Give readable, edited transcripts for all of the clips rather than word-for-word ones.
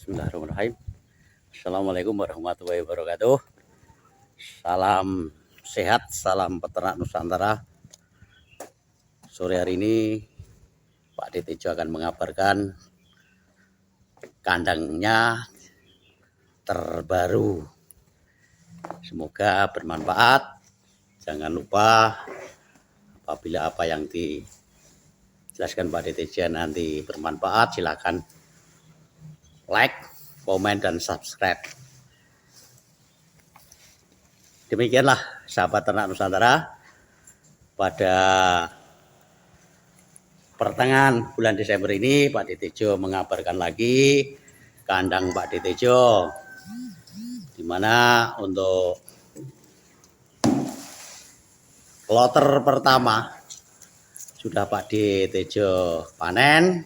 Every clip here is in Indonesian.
Bismillahirrahmanirrahim. Assalamualaikum warahmatullahi wabarakatuh. Salam sehat, salam peternak Nusantara. Sore hari ini Pak Detejo akan mengabarkan kandangnya terbaru. Semoga bermanfaat. Jangan lupa apabila apa yang dijelaskan Pak Detejo nanti bermanfaat, silakan like, komen, dan subscribe. Demikianlah sahabat ternak Nusantara, pada pertengahan bulan Desember ini Pak Detejo mengabarkan lagi kandang Pak Detejo, dimana untuk kloter pertama sudah Pak Detejo panen.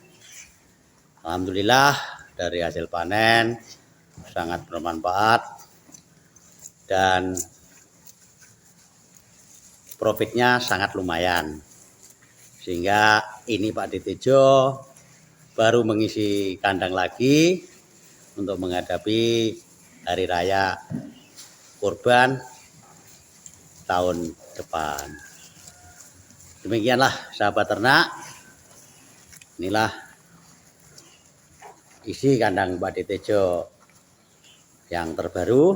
Alhamdulillah dari hasil panen sangat bermanfaat dan profitnya sangat lumayan, sehingga ini Pak Detejo baru mengisi kandang lagi untuk menghadapi hari raya Kurban tahun depan. Demikianlah sahabat ternak, inilah isi kandang Pak Detejo yang terbaru.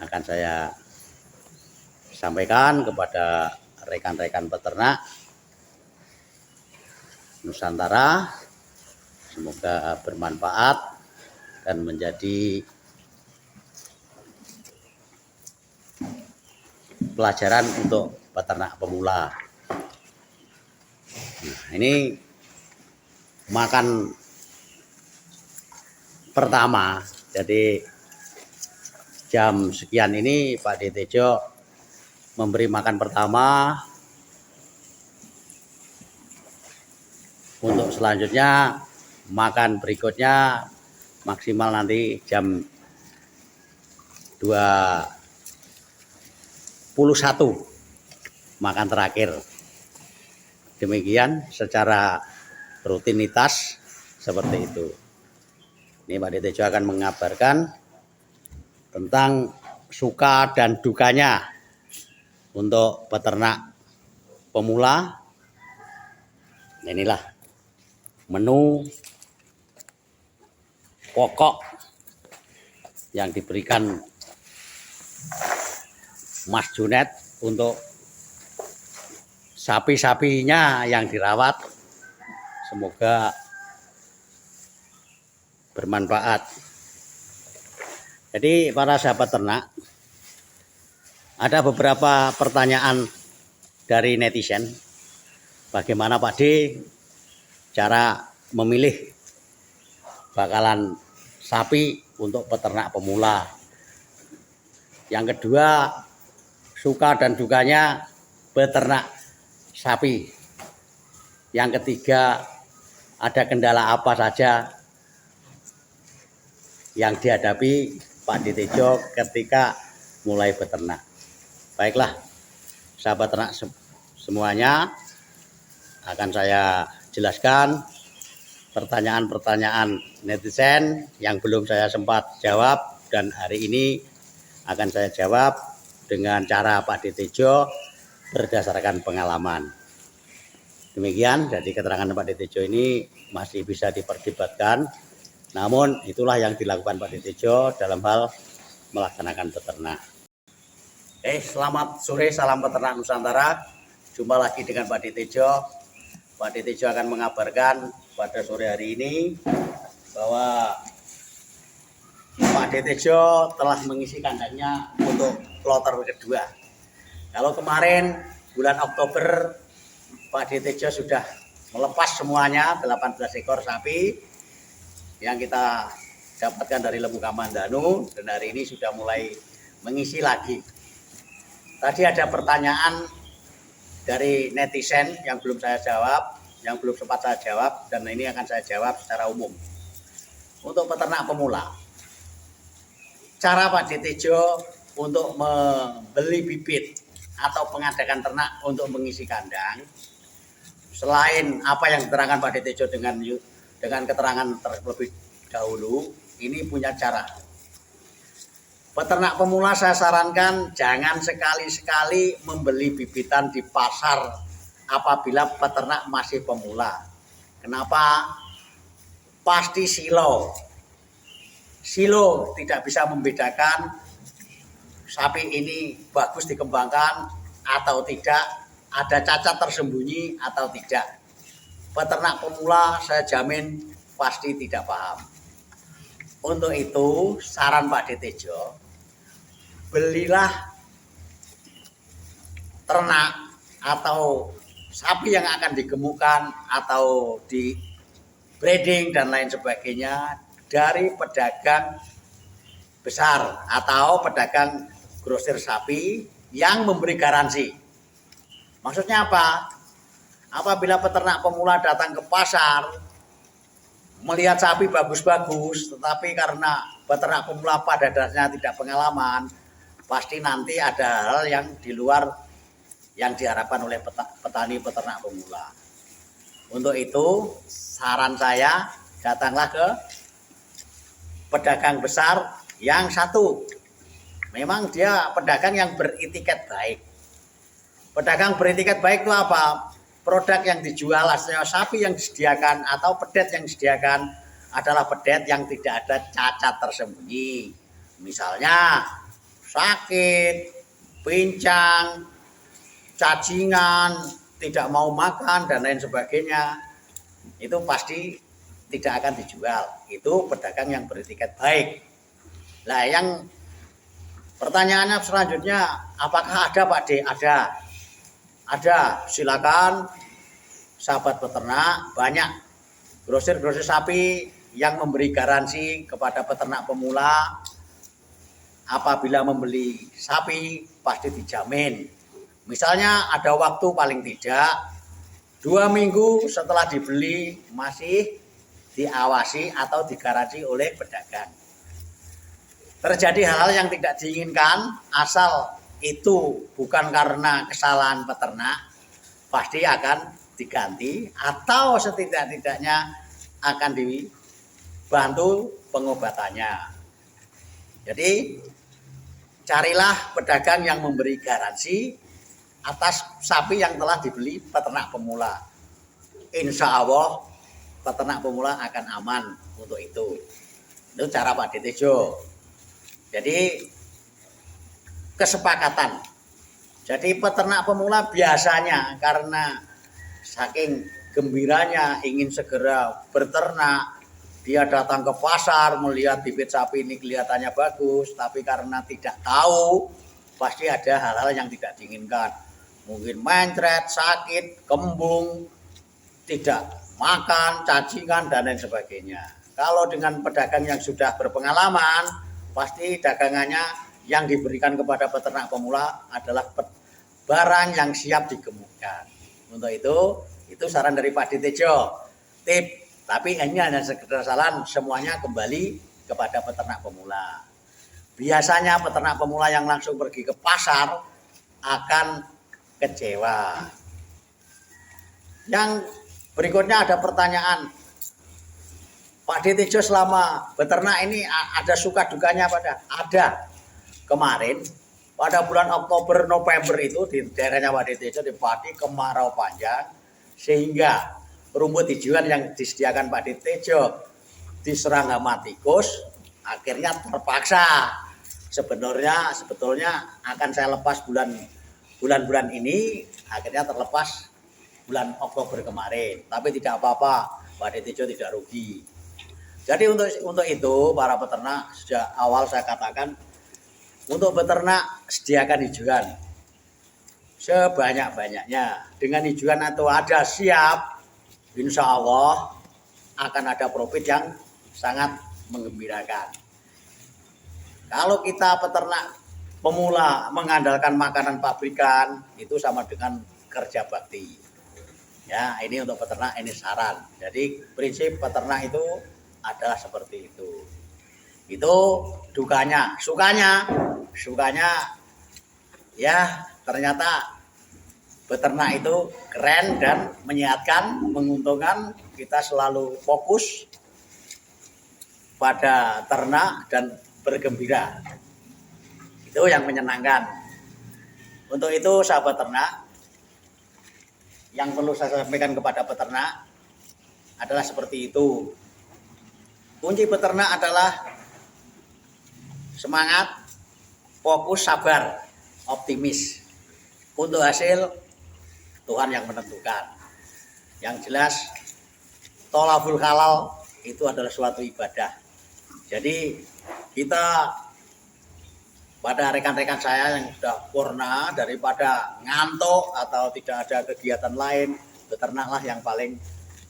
Akan saya sampaikan kepada rekan-rekan peternak Nusantara. Semoga bermanfaat dan menjadi pelajaran untuk peternak pemula. Nah, ini makan pertama, jadi jam sekian ini Pak Detejo memberi makan pertama. Untuk selanjutnya makan berikutnya maksimal nanti jam 21 makan terakhir. Demikian secara rutinitas seperti itu. Ini Pak Detejo akan mengabarkan tentang suka dan dukanya untuk peternak pemula. Inilah menu pokok yang diberikan Mas Junet untuk sapi-sapinya yang dirawat. Semoga bermanfaat. Jadi para sahabat ternak, ada beberapa pertanyaan dari netizen. Bagaimana Pak D cara memilih bakalan sapi untuk peternak pemula? Yang kedua, suka dan dukanya beternak sapi. Yang ketiga, ada kendala apa saja yang dihadapi Pak Detejo ketika mulai beternak. Baiklah sahabat ternak semuanya, akan saya jelaskan pertanyaan-pertanyaan netizen yang belum saya sempat jawab, dan hari ini akan saya jawab dengan cara Pak Detejo berdasarkan pengalaman. Demikian, jadi keterangan Pak Detejo ini masih bisa diperdebatkan, namun itulah yang dilakukan Pak Detejo dalam hal melaksanakan peternak. Selamat sore, salam peternak Nusantara. Jumpa lagi dengan Pak Detejo. Pak Detejo akan mengabarkan pada sore hari ini bahwa Pak Detejo telah mengisi kandangnya untuk kloter kedua. Kalau kemarin bulan Oktober Pak Detejo sudah melepas semuanya 18 ekor sapi yang kita dapatkan dari Lembu Kamandanu, dan hari ini sudah mulai mengisi lagi. Tadi ada pertanyaan dari netizen yang belum saya jawab, yang belum sempat saya jawab, dan ini akan saya jawab secara umum. Untuk peternak pemula, cara Pak Detejo untuk membeli bibit atau pengadakan ternak untuk mengisi kandang, selain apa yang diterangkan Pak Detejo dengan keterangan terlebih dahulu, ini punya cara. Peternak pemula saya sarankan jangan sekali-sekali membeli bibitan di pasar apabila peternak masih pemula. Kenapa? Pasti silo. Silo tidak bisa membedakan sapi ini bagus dikembangkan atau tidak, ada cacat tersembunyi atau tidak. Peternak pemula saya jamin pasti tidak paham. Untuk itu saran Pak Detejo, belilah ternak atau sapi yang akan digemukkan atau di breeding dan lain sebagainya dari pedagang besar atau pedagang grosir sapi yang memberi garansi. Maksudnya apa? Apabila peternak pemula datang ke pasar melihat sapi bagus-bagus, tetapi karena peternak pemula pada dasarnya tidak pengalaman, pasti nanti ada hal yang di luar yang diharapkan oleh petani peternak pemula. Untuk itu saran saya, datanglah ke pedagang besar yang satu. Memang dia pedagang yang beretiket baik. Pedagang beretiket baik itu apa? Produk yang dijual hasilnya sapi yang disediakan atau pedet yang disediakan adalah pedet yang tidak ada cacat tersembunyi. Misalnya sakit, pincang, cacingan, tidak mau makan dan lain sebagainya. Itu pasti tidak akan dijual. Itu pedagang yang beretiket baik. Nah, yang pertanyaannya selanjutnya, apakah ada Pak D? Ada, silakan sahabat peternak, banyak grosir-grosir sapi yang memberi garansi kepada peternak pemula. Apabila membeli sapi pasti dijamin. Misalnya ada waktu paling tidak 2 minggu setelah dibeli masih diawasi atau digaransi oleh pedagang. Terjadi hal-hal yang tidak diinginkan, asal itu bukan karena kesalahan peternak, pasti akan diganti atau setidak-tidaknya akan dibantu pengobatannya. Jadi carilah pedagang yang memberi garansi atas sapi yang telah dibeli peternak pemula. Insya Allah peternak pemula akan aman untuk itu. Itu cara Pak Detejo. Jadi kesepakatan. Jadi peternak pemula biasanya karena saking gembiranya ingin segera berternak, dia datang ke pasar melihat bibit sapi ini kelihatannya bagus, tapi karena tidak tahu pasti ada hal-hal yang tidak diinginkan. Mungkin mencret, sakit, kembung, tidak makan, cacingan dan lain sebagainya. Kalau dengan pedagang yang sudah berpengalaman, pasti dagangannya yang diberikan kepada peternak pemula adalah barang yang siap digemukkan. Untuk itu saran dari Pak Detejo. Tip, tapi ini hanya sekedar saran, semuanya kembali kepada peternak pemula. Biasanya peternak pemula yang langsung pergi ke pasar akan kecewa. Yang berikutnya ada pertanyaan, Pak Detejo selama beternak ini ada suka dukanya pada? Ada. Kemarin pada bulan Oktober November itu di daerahnya Pak Detejo di Pati kemarau panjang sehingga rumput hijauan yang disediakan Pak Detejo diserang hama tikus, akhirnya terpaksa sebetulnya akan saya lepas bulan-bulan ini, akhirnya terlepas bulan Oktober kemarin, tapi tidak apa-apa, Pak Detejo tidak rugi. Jadi untuk itu para peternak sejak awal saya katakan, untuk beternak sediakan hijauan sebanyak-banyaknya. Dengan hijauan itu ada siap, insya Allah akan ada profit yang sangat menggembirakan. Kalau kita peternak pemula mengandalkan makanan pabrikan, itu sama dengan kerja bakti. Ya, ini untuk peternak, ini saran. Jadi prinsip peternak itu adalah seperti itu. Itu dukanya. Sukanya ya ternyata beternak itu keren dan menyehatkan, menguntungkan. Kita selalu fokus pada ternak dan bergembira. Itu yang menyenangkan. Untuk itu sahabat ternak, yang perlu saya sampaikan kepada peternak adalah seperti itu. Kunci peternak adalah semangat, fokus, sabar, optimis. Untuk hasil Tuhan yang menentukan. Yang jelas tholaful halal itu adalah suatu ibadah. Jadi kita pada rekan-rekan saya yang sudah purna, daripada ngantuk atau tidak ada kegiatan lain, beternaklah yang paling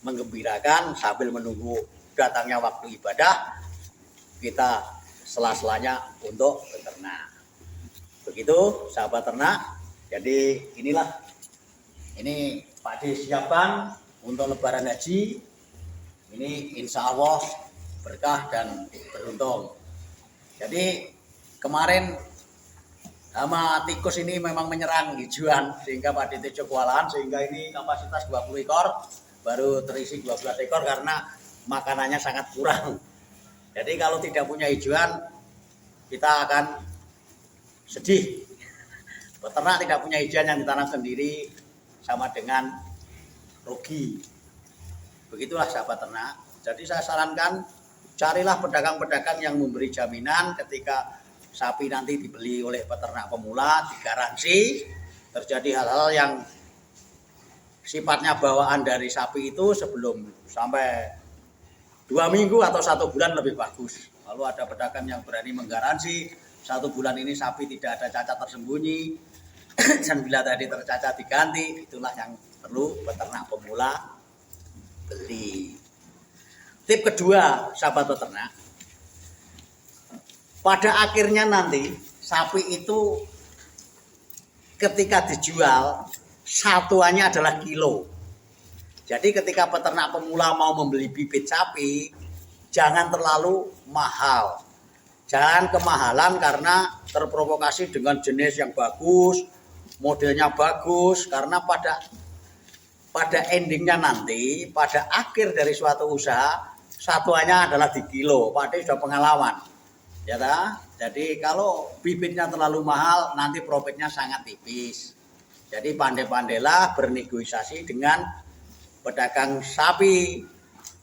menggembirakan sambil menunggu datangnya waktu ibadah, kita sela-selanya untuk beternak. Begitu sahabat ternak. Jadi ini Pak D siapkan untuk lebaran haji. Ini insya Allah berkah dan beruntung. Jadi kemarin hama tikus ini memang menyerang hijauan, sehingga Pak D Tejo kewalahan, sehingga ini kapasitas 20 ekor baru terisi 12 ekor karena makanannya sangat kurang. Jadi kalau tidak punya hijauan kita akan sedih. Peternak tidak punya hijauan yang ditanam sendiri sama dengan rugi. Begitulah sahabat ternak. Jadi saya sarankan carilah pedagang-pedagang yang memberi jaminan ketika sapi nanti dibeli oleh peternak pemula, digaransi terjadi hal-hal yang sifatnya bawaan dari sapi itu sebelum sampai 2 minggu atau 1 bulan lebih bagus. Lalu ada pedagang yang berani menggaransi 1 bulan ini sapi tidak ada cacat tersembunyi, dan bila tadi tercacat diganti. Itulah yang perlu peternak pemula beli. Tip kedua sahabat peternak, pada akhirnya nanti sapi itu ketika dijual satuannya adalah kilo. Jadi ketika peternak pemula mau membeli bibit sapi, jangan terlalu mahal. Jangan kemahalan karena terprovokasi dengan jenis yang bagus, modelnya bagus, karena pada endingnya nanti, pada akhir dari suatu usaha, satuannya adalah di kilo. Pak D sudah pengalaman. Ya tak? Jadi kalau bibitnya terlalu mahal, nanti profitnya sangat tipis. Jadi pandai-pandailah bernegosiasi dengan pedagang sapi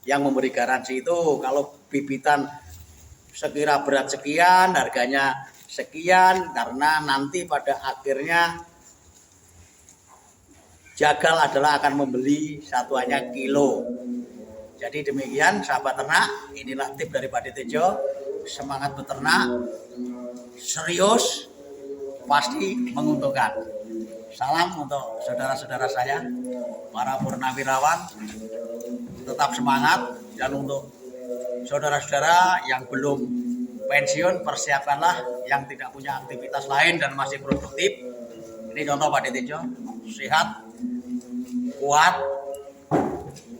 yang memberi garansi itu. Kalau bibitan sekira berat sekian, harganya sekian, karena nanti pada akhirnya jagal adalah akan membeli satuannya kilo. Jadi demikian sahabat ternak, inilah tip dari Pak D Tejo. Semangat beternak, serius, pasti menguntungkan. Salam untuk saudara-saudara saya, para purnawirawan, tetap semangat. Dan untuk saudara-saudara yang belum pensiun, persiapkanlah, yang tidak punya aktivitas lain dan masih produktif. Ini contoh Pak D Tejo, sehat, kuat,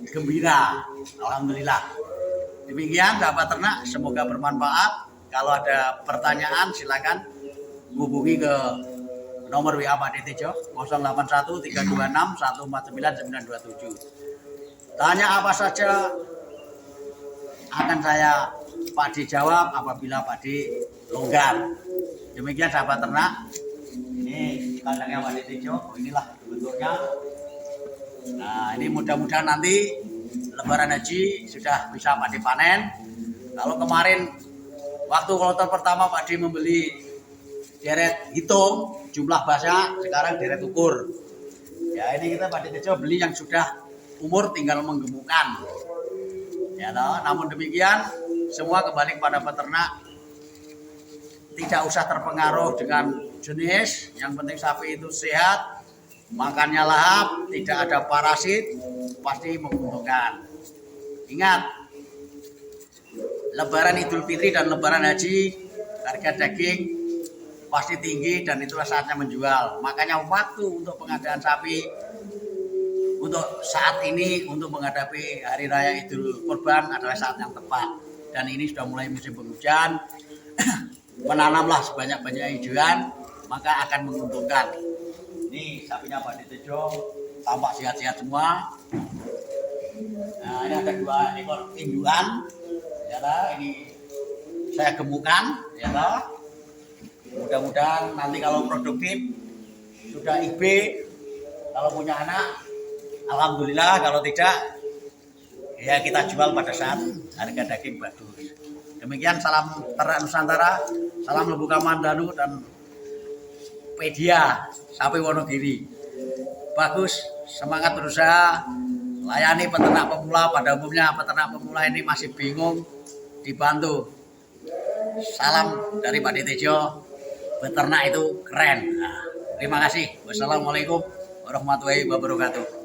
gembira, alhamdulillah. Demikian sahabat ternak, semoga bermanfaat. Kalau ada pertanyaan silakan hubungi ke nomor WA Pak D Tejo 081 326 149 927. Tanya apa saja akan saya Pak D jawab apabila Pak D longgar. Demikian sahabat ternak. Ini kandangnya Pak D Tejo. Inilah bentuknya. Nah, ini mudah-mudahan nanti lebaran haji sudah bisa Pak D panen. Kalau kemarin waktu kloter pertama Pak D membeli deret hitung jumlah basah, sekarang deret ukur. Ya ini kita Pak D Tejo beli yang sudah umur tinggal menggemukkan. Ya toh, namun demikian semua kembali kepada peternak. Tidak usah terpengaruh dengan jenis, yang penting sapi itu sehat, makannya lahap, tidak ada parasit, pasti menguntungkan. Ingat, lebaran Idul Fitri dan lebaran haji, harga daging pasti tinggi dan itulah saatnya menjual. Makanya waktu untuk pengadaan sapi untuk saat ini, untuk menghadapi hari raya Idul Kurban adalah saat yang tepat. Dan ini sudah mulai musim penghujan, menanamlah sebanyak-banyak hijauan, maka akan menguntungkan. Ini sapinya Pak Ditejo, tampak sehat-sehat semua. Nah, ini ada 2 ekor indukan, ya lah, ini saya gemukkan, ya lah. Mudah-mudahan nanti kalau produktif sudah IB, kalau punya anak, alhamdulillah. Kalau tidak, ya kita jual pada saat harga daging bagus. Demikian salam ternak Nusantara, salam Lembu Kamandanu dan Pedia sapi Wonogiri. Bagus, semangat berusaha, layani peternak pemula. Pada umumnya peternak pemula ini masih bingung, dibantu. Salam dari Pak Ditejo, beternak itu keren. Nah, terima kasih. Wassalamualaikum warahmatullahi wabarakatuh.